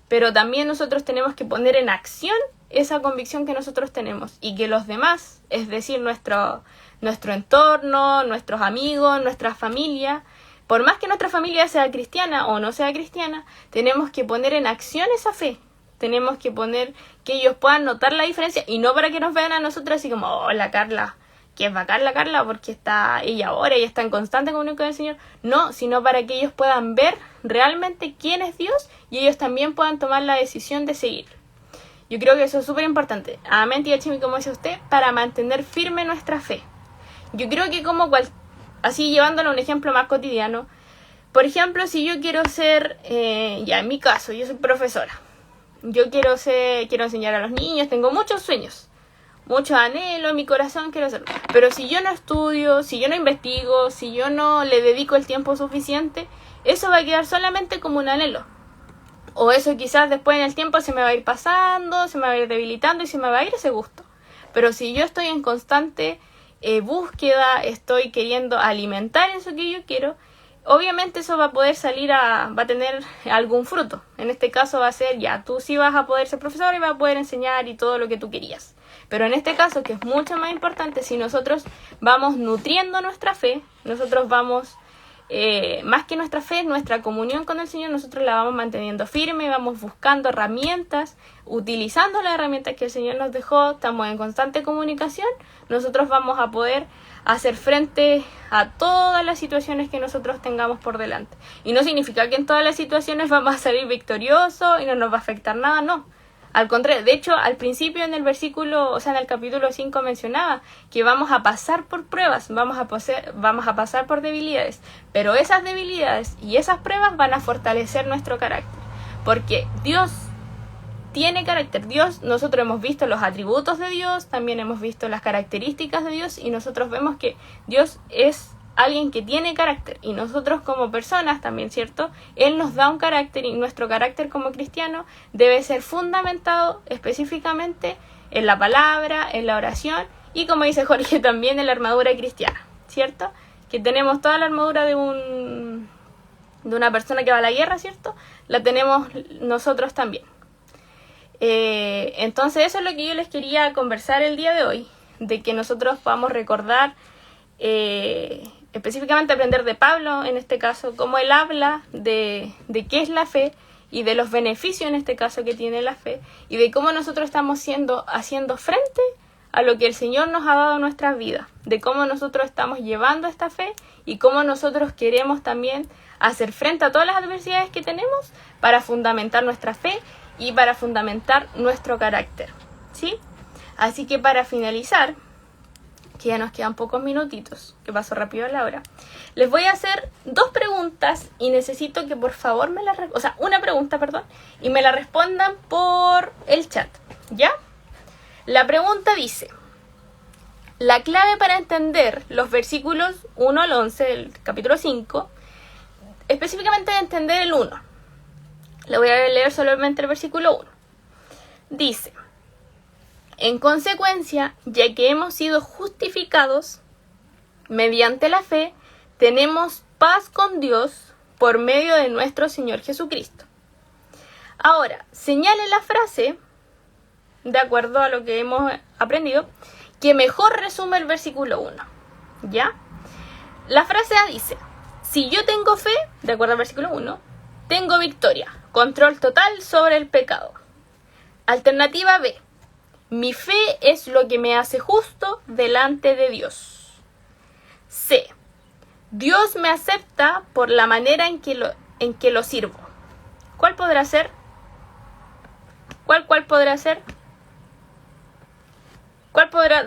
pero también nosotros tenemos que poner en acción esa convicción que nosotros tenemos y que los demás, es decir, nuestro entorno, nuestros amigos, nuestra familia, por más que nuestra familia sea cristiana o no sea cristiana, tenemos que poner en acción esa fe. Tenemos que poner que ellos puedan notar la diferencia y no para que nos vean a nosotros así como, oh, la Carla, que es bacán la Carla porque está ella ahora y está en constante comunión con el Señor. No, sino para que ellos puedan ver realmente quién es Dios y ellos también puedan tomar la decisión de seguir. Yo creo que eso es súper importante. Amén, tía Chimi, como dice usted, para mantener firme nuestra fe. Yo creo que así llevándolo a un ejemplo más cotidiano, por ejemplo, si yo quiero ser, en mi caso, yo soy profesora. Yo quiero enseñar a los niños, tengo muchos sueños, muchos anhelos en mi corazón, quiero hacerlo. Pero si yo no estudio, si yo no investigo, si yo no le dedico el tiempo suficiente, eso va a quedar solamente como un anhelo. O eso quizás después en el tiempo se me va a ir pasando, se me va a ir debilitando y se me va a ir ese gusto. Pero si yo estoy en constante búsqueda, estoy queriendo alimentar eso que yo quiero, obviamente eso va a poder va a tener algún fruto. En este caso va a ser, ya, tú sí vas a poder ser profesor y vas a poder enseñar y todo lo que tú querías. Pero en este caso, que es mucho más importante, si nosotros vamos nutriendo nuestra fe, nosotros vamos, más que nuestra fe, nuestra comunión con el Señor, nosotros la vamos manteniendo firme, vamos buscando herramientas, utilizando las herramientas que el Señor nos dejó, estamos en constante comunicación, nosotros vamos a poder hacer frente a todas las situaciones que nosotros tengamos por delante. Y no significa que en todas las situaciones vamos a salir victoriosos y no nos va a afectar nada, no. Al contrario, de hecho, al principio en el en el capítulo 5 mencionaba que vamos a pasar por pruebas, vamos a pasar por debilidades, pero esas debilidades y esas pruebas van a fortalecer nuestro carácter, porque Dios tiene carácter. Nosotros hemos visto los atributos de Dios, también hemos visto las características de Dios y nosotros vemos que Dios es alguien que tiene carácter y nosotros como personas también, ¿cierto? Él nos da un carácter y nuestro carácter como cristiano debe ser fundamentado específicamente en la palabra, en la oración y, como dice Jorge, también en la armadura cristiana, ¿cierto? Que tenemos toda la armadura de una persona que va a la guerra, ¿cierto? La tenemos nosotros también. Entonces eso es lo que yo les quería conversar el día de hoy, de que nosotros podamos recordar, específicamente aprender de Pablo en este caso, cómo él habla de qué es la fe y de los beneficios en este caso que tiene la fe y de cómo nosotros estamos haciendo frente a lo que el Señor nos ha dado en nuestras vidas, de cómo nosotros estamos llevando esta fe y cómo nosotros queremos también hacer frente a todas las adversidades que tenemos para fundamentar nuestra fe y para fundamentar nuestro carácter, ¿sí? Así que para finalizar, que ya nos quedan pocos minutitos, que pasó rápido la hora, les voy a hacer 2 preguntas y necesito que por favor una pregunta, y me la respondan por el chat, ¿ya? La pregunta dice: la clave para entender los versículos 1 al 11 del capítulo 5, específicamente de entender el 1. Le voy a leer solamente el versículo 1. Dice: en consecuencia, ya que hemos sido justificados mediante la fe, tenemos paz con Dios por medio de nuestro Señor Jesucristo. Ahora, señale la frase, de acuerdo a lo que hemos aprendido, que mejor resume el versículo 1. ¿Ya? La frase A dice: si yo tengo fe, de acuerdo al versículo 1, tengo victoria, control total sobre el pecado. Alternativa B: mi fe es lo que me hace justo delante de Dios. C: Dios me acepta por la manera en que lo sirvo. ¿Cuál podrá ser? ¿Cuál podrá ser?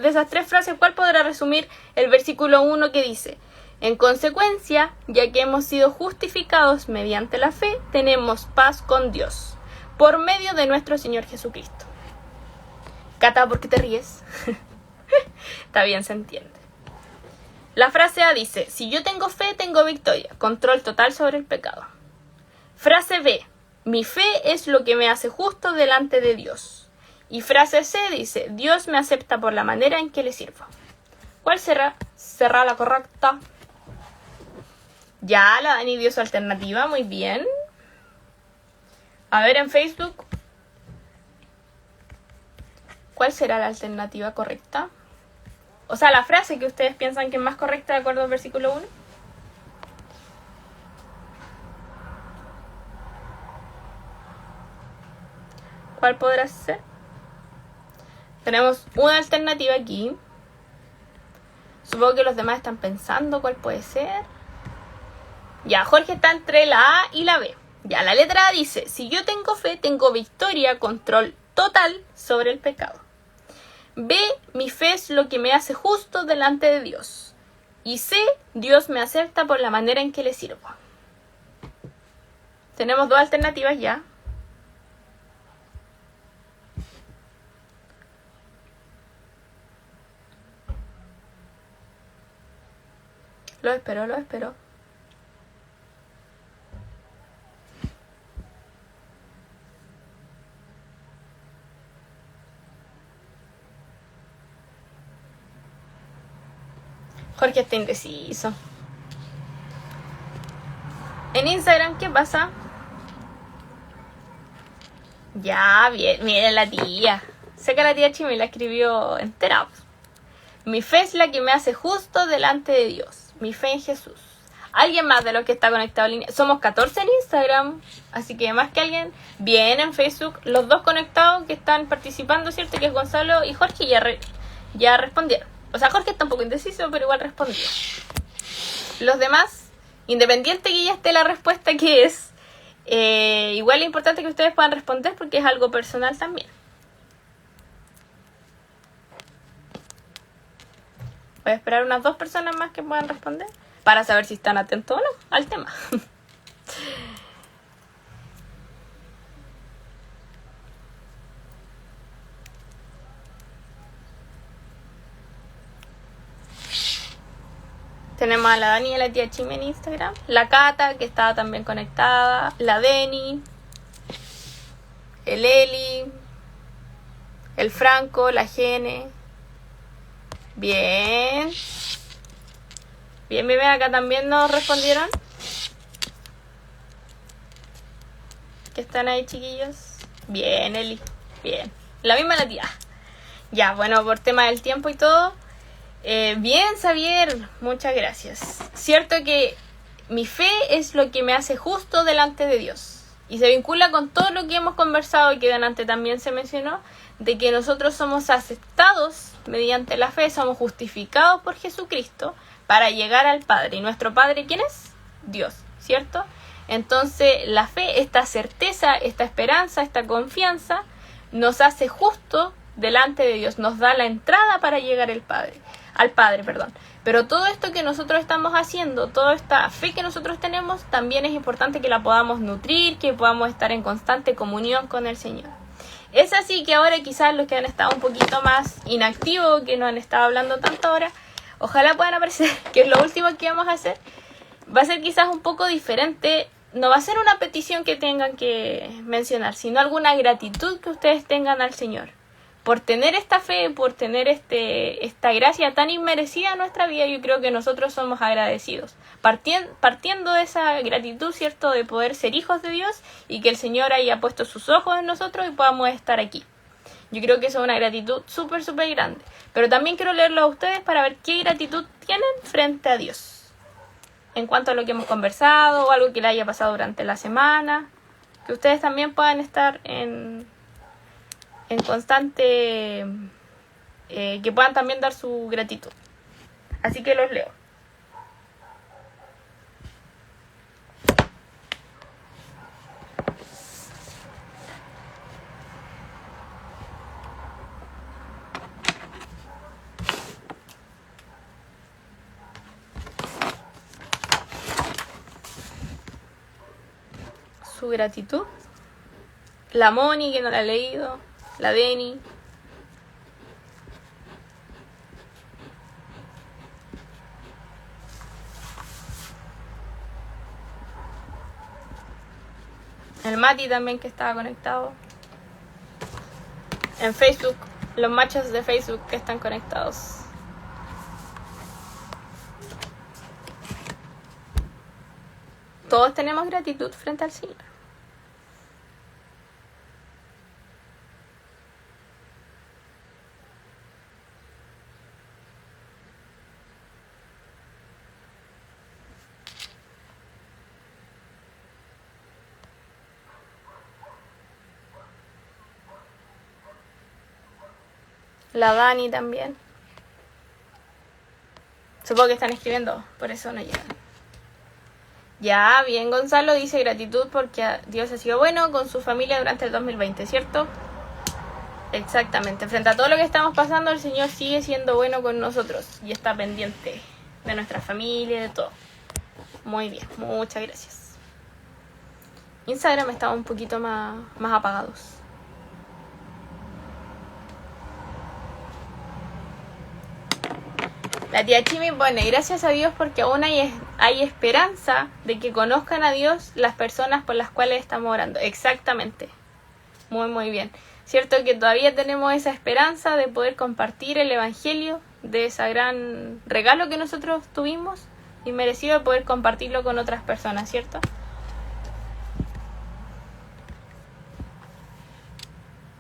De esas 3 frases, cuál podrá resumir el versículo 1 que dice: en consecuencia, ya que hemos sido justificados mediante la fe, tenemos paz con Dios, por medio de nuestro Señor Jesucristo? Cata, ¿por qué te ríes? Está bien, se entiende. La frase A dice: si yo tengo fe, tengo victoria, control total sobre el pecado. Frase B: mi fe es lo que me hace justo delante de Dios. Y frase C dice: Dios me acepta por la manera en que le sirvo. ¿Cuál será la correcta? Ya, la Dani dio su alternativa, muy bien. A ver en Facebook, ¿cuál será la alternativa correcta? O sea, la frase que ustedes piensan que es más correcta de acuerdo al versículo 1. ¿Cuál podrá ser? Tenemos una alternativa aquí. Supongo que los demás están pensando cuál puede ser. Ya, Jorge está entre la A y la B. Ya, la letra A dice: si yo tengo fe, tengo victoria, control total sobre el pecado. B, mi fe es lo que me hace justo delante de Dios. Y C, Dios me acepta por la manera en que le sirvo. Tenemos dos alternativas ya. Lo espero. Jorge está indeciso. En Instagram, ¿qué pasa? Ya, bien, miren la tía. Sé que la tía Chimi la escribió entera. Mi fe es la que me hace justo delante de Dios. Mi fe en Jesús. Alguien más de los que está conectado en línea. Somos 14 en Instagram. Así que más que alguien. Bien en Facebook. Los dos conectados que están participando, ¿cierto? Que es Gonzalo y Jorge. Ya respondieron. O sea, Jorge está un poco indeciso, pero igual respondió. Los demás, independiente que ya esté la respuesta que es, igual es importante que ustedes puedan responder porque es algo personal también. Voy a esperar unas 2 personas más que puedan responder para saber si están atentos o no al tema. Tenemos a la Dani y a la tía Chime en Instagram. La Cata, que estaba también conectada. La Deni. El Eli. El Franco, la Gene. Bien. Bien, acá también nos respondieron. ¿Que están ahí, chiquillos? Bien, Eli. Bien. La misma la tía. Ya, bueno, por tema del tiempo y todo. Bien, Xavier, muchas gracias. Cierto que mi fe es lo que me hace justo delante de Dios. Y se vincula con todo lo que hemos conversado y que delante también se mencionó, de que nosotros somos aceptados mediante la fe, somos justificados por Jesucristo para llegar al Padre. ¿Y nuestro Padre quién es? Dios, ¿cierto? Entonces la fe, esta certeza, esta esperanza, esta confianza, nos hace justo delante de Dios, nos da la entrada para llegar al Padre. Pero todo esto que nosotros estamos haciendo, toda esta fe que nosotros tenemos, también es importante que la podamos nutrir, que podamos estar en constante comunión con el Señor. Es así que ahora quizás los que han estado un poquito más inactivos, que no han estado hablando tanto ahora, ojalá puedan aparecer, que es lo último que vamos a hacer. Va a ser quizás un poco diferente, no va a ser una petición que tengan que mencionar, sino alguna gratitud que ustedes tengan al Señor. Por tener esta fe, por tener esta gracia tan inmerecida en nuestra vida, yo creo que nosotros somos agradecidos. Partiendo de esa gratitud, ¿cierto? De poder ser hijos de Dios y que el Señor haya puesto sus ojos en nosotros y podamos estar aquí. Yo creo que eso es una gratitud súper, súper grande. Pero también quiero leerlo a ustedes para ver qué gratitud tienen frente a Dios. En cuanto a lo que hemos conversado o algo que le haya pasado durante la semana. Que ustedes también puedan estar en constante, que puedan también dar su gratitud. Así que los leo. Su gratitud. La Moni, que no la he leído. La Deni. El Mati también, que estaba conectado. En Facebook, los machos de Facebook que están conectados. Todos tenemos gratitud frente al Señor. La Dani también. Supongo que están escribiendo, por eso no llegan. Ya, bien, Gonzalo dice gratitud porque Dios ha sido bueno con su familia durante el 2020, ¿cierto? Exactamente. Frente a todo lo que estamos pasando, el Señor sigue siendo bueno con nosotros y está pendiente de nuestra familia y de todo. Muy bien, muchas gracias. Instagram estaba un poquito más apagados. La tía Chimi pone, gracias a Dios porque aún hay esperanza de que conozcan a Dios las personas por las cuales estamos orando. Exactamente. Muy, muy bien. Cierto que todavía tenemos esa esperanza de poder compartir el Evangelio, de ese gran regalo que nosotros tuvimos y merecido de poder compartirlo con otras personas, ¿cierto?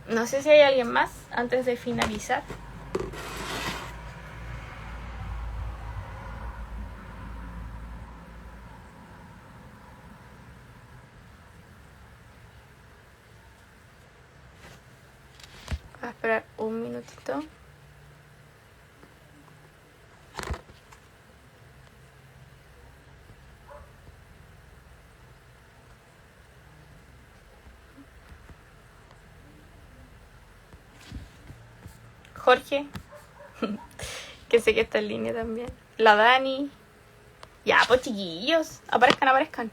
No sé si hay alguien más antes de finalizar. Voy a esperar un minutito. Jorge, que sé que está en línea también. La Dani. Ya, pues chiquillos, aparezcan.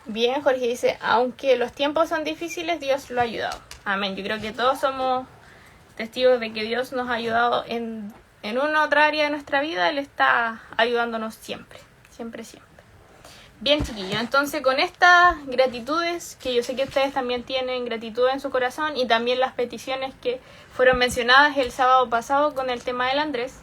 Bien, Jorge dice, aunque los tiempos son difíciles, Dios lo ha ayudado. Amén. Yo creo que todos somos testigos de que Dios nos ha ayudado en una u otra área de nuestra vida. Él está ayudándonos siempre. Bien, chiquillos, entonces con estas gratitudes, que yo sé que ustedes también tienen gratitud en su corazón, y también las peticiones que fueron mencionadas el sábado pasado con el tema del Andrés,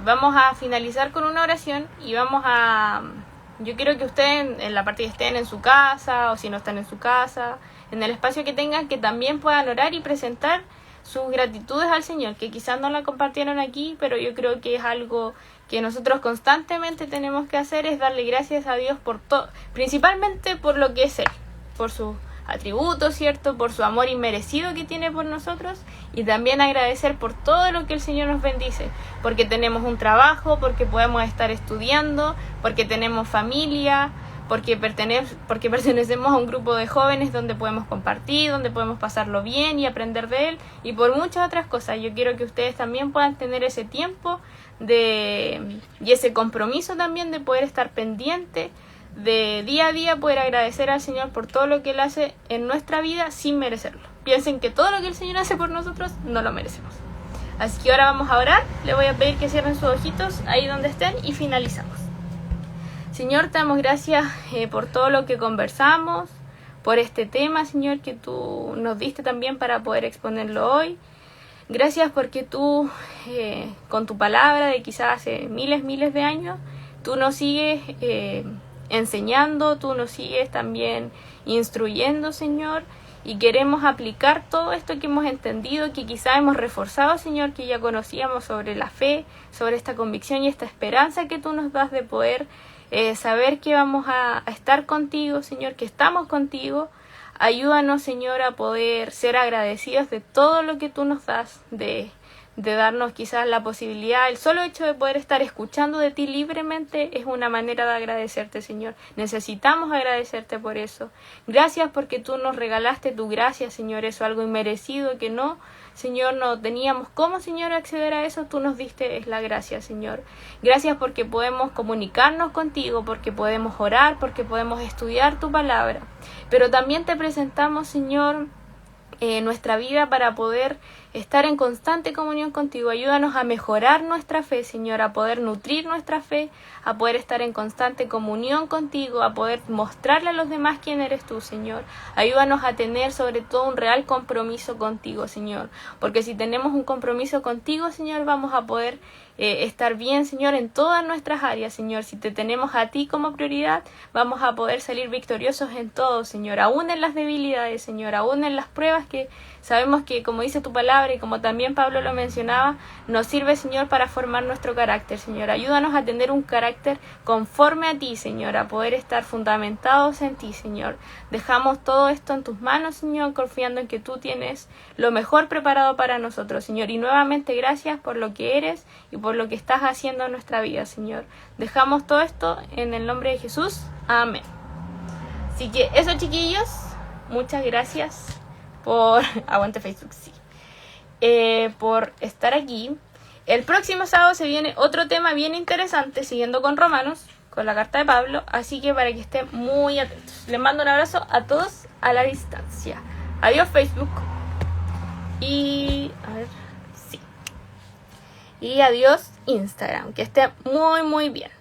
vamos a finalizar con una oración y yo quiero que ustedes, en la parte que estén en su casa, o si no están en su casa, en el espacio que tengan, que también puedan orar y presentar sus gratitudes al Señor, que quizás no la compartieron aquí, pero yo creo que es algo que nosotros constantemente tenemos que hacer, es darle gracias a Dios por todo, principalmente por lo que es Él, por sus atributos, ¿cierto? Por su amor inmerecido que tiene por nosotros, y también agradecer por todo lo que el Señor nos bendice, porque tenemos un trabajo, porque podemos estar estudiando, porque tenemos familia, porque pertenecemos a un grupo de jóvenes donde podemos compartir, donde podemos pasarlo bien y aprender de Él, y por muchas otras cosas. Yo quiero que ustedes también puedan tener ese tiempo y ese compromiso también de poder estar pendiente, de día a día poder agradecer al Señor por todo lo que Él hace en nuestra vida sin merecerlo. Piensen que todo lo que el Señor hace por nosotros no lo merecemos. Así que ahora vamos a orar. Le voy a pedir que cierren sus ojitos ahí donde estén y finalizamos. Señor, te damos gracias por todo lo que conversamos, por este tema, Señor, que tú nos diste también para poder exponerlo hoy. Gracias porque tú, con tu palabra de quizás hace miles de años, tú nos sigues enseñando, tú nos sigues también instruyendo, Señor, y queremos aplicar todo esto que hemos entendido, que quizás hemos reforzado, Señor, que ya conocíamos sobre la fe, sobre esta convicción y esta esperanza que tú nos das de poder saber que vamos a estar contigo, Señor, que estamos contigo. Ayúdanos, Señor, a poder ser agradecidos de todo lo que tú nos das, de darnos quizás la posibilidad, el solo hecho de poder estar escuchando de ti libremente es una manera de agradecerte, Señor. Necesitamos agradecerte por eso. Gracias porque tú nos regalaste tu gracia, Señor, eso algo inmerecido que no, Señor, no teníamos cómo, Señor, acceder a eso. Tú nos diste la gracia, Señor. Gracias porque podemos comunicarnos contigo, porque podemos orar, porque podemos estudiar tu palabra. Pero también te presentamos, Señor, nuestra vida para poder estar en constante comunión contigo. Ayúdanos a mejorar nuestra fe, Señor, a poder nutrir nuestra fe, a poder estar en constante comunión contigo, a poder mostrarle a los demás quién eres tú, Señor. Ayúdanos a tener sobre todo un real compromiso contigo, Señor, porque si tenemos un compromiso contigo, Señor, vamos a poder estar bien, Señor, en todas nuestras áreas, Señor. Si te tenemos a ti como prioridad, vamos a poder salir victoriosos en todo, Señor, aún en las debilidades, Señor, aún en las pruebas que Sabemos que, como dice tu palabra y como también Pablo lo mencionaba, nos sirve, Señor, para formar nuestro carácter, Señor. Ayúdanos a tener un carácter conforme a ti, Señor, a poder estar fundamentados en ti, Señor. Dejamos todo esto en tus manos, Señor, confiando en que tú tienes lo mejor preparado para nosotros, Señor. Y nuevamente gracias por lo que eres y por lo que estás haciendo en nuestra vida, Señor. Dejamos todo esto en el nombre de Jesús. Amén. Así que eso, chiquillos, muchas gracias por aguante Facebook, sí, por estar aquí. El próximo sábado se viene otro tema bien interesante, siguiendo con Romanos, con la carta de Pablo, así que para que estén muy atentos. Les mando un abrazo a todos a la distancia. Adiós Facebook y a ver, sí, y adiós Instagram. Que estén muy muy bien.